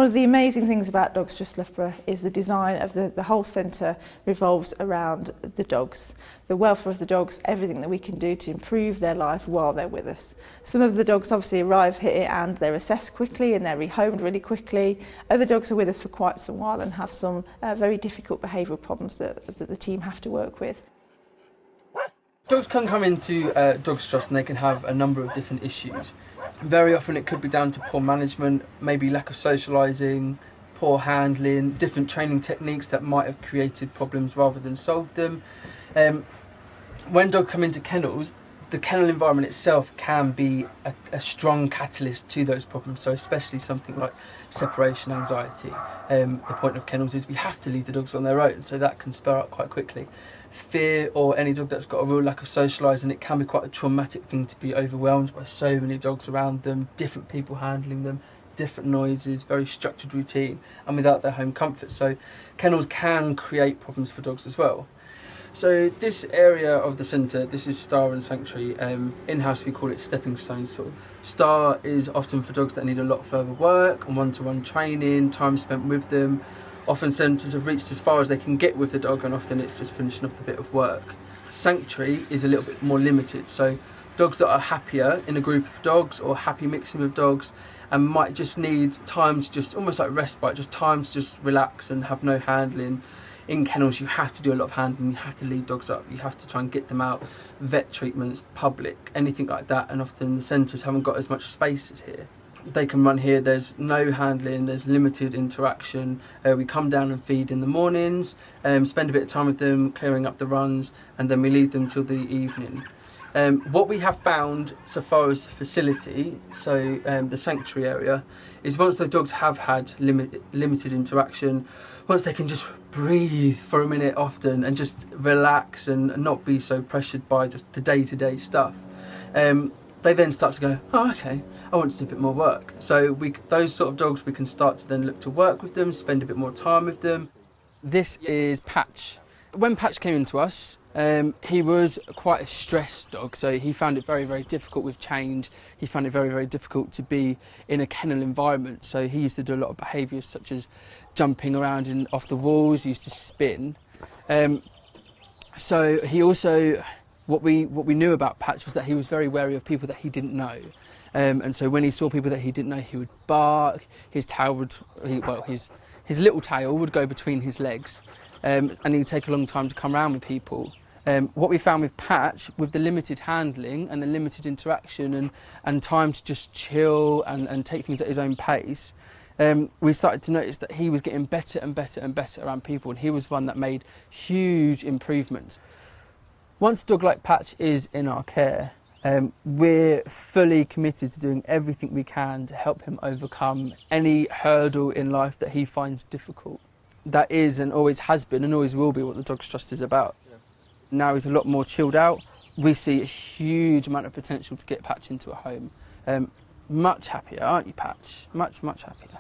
One of the amazing things about Dogs Trust Loughborough is the design of the whole centre revolves around the dogs, the welfare of the dogs, everything that we can do to improve their life while they're with us. Some of the dogs obviously arrive here and they're assessed quickly and they're rehomed really quickly. Other dogs are with us for quite some while and have some very difficult behavioural problems that the team have to work with. Dogs can come into Dogs Trust and they can have a number of different issues. Very often it could be down to poor management, maybe lack of socialising, poor handling, different training techniques that might have created problems rather than solved them. When dogs come into kennels, the kennel environment itself can be a strong catalyst to those problems, so especially something like separation anxiety. The point of kennels is we have to leave the dogs on their own, so that can spur up quite quickly. Fear, or any dog that's got a real lack of socialising, it can be quite a traumatic thing to be overwhelmed by so many dogs around them, different people handling them, different noises, very structured routine, and without their home comfort. So kennels can create problems for dogs as well. So this area of the centre, this is Star and Sanctuary. In-house we call it stepping stones. Sort of. Star is often for dogs that need a lot further work and one-to-one training, time spent with them. Often centres have reached as far as they can get with the dog, and often it's just finishing off the bit of work. Sanctuary is a little bit more limited, so dogs that are happier in a group of dogs or happy mixing with dogs and might just need time to just, almost like respite, just time to just relax and have no handling. In kennels you have to do a lot of handling, you have to lead dogs up, you have to try and get them out, vet treatments, public, anything like that, and often the centres haven't got as much space as here. They can run here, there's no handling, there's limited interaction. We come down and feed in the mornings, spend a bit of time with them, clearing up the runs, and then we leave them till the evening. What we have found so far as facility, so the sanctuary area, is once the dogs have had limited interaction, once they can just breathe for a minute often and just relax and not be so pressured by just the day-to-day stuff, they then start to go, oh, okay, I want to do a bit more work. So those sort of dogs, we can start to then look to work with them, spend a bit more time with them. This is Patch. When Patch came into us, he was quite a stressed dog, so he found it very, very difficult with change. He found it very, very difficult to be in a kennel environment, so he used to do a lot of behaviours such as jumping around and off the walls. He used to spin. So he also, what we knew about Patch was that he was very wary of people that he didn't know. And so when he saw people that he didn't know, he would bark. His tail would, his little tail would go between his legs, and he'd take a long time to come around with people. What we found with Patch, with the limited handling and the limited interaction and time to just chill and take things at his own pace, we started to notice that he was getting better and better and better around people, and he was one that made huge improvements. Once a dog like Patch is in our care, we're fully committed to doing everything we can to help him overcome any hurdle in life that he finds difficult. That is and always has been and always will be what the Dogs Trust is about. Yeah. Now he's a lot more chilled out. We see a huge amount of potential to get Patch into a home. Much happier, aren't you, Patch? Much, much happier.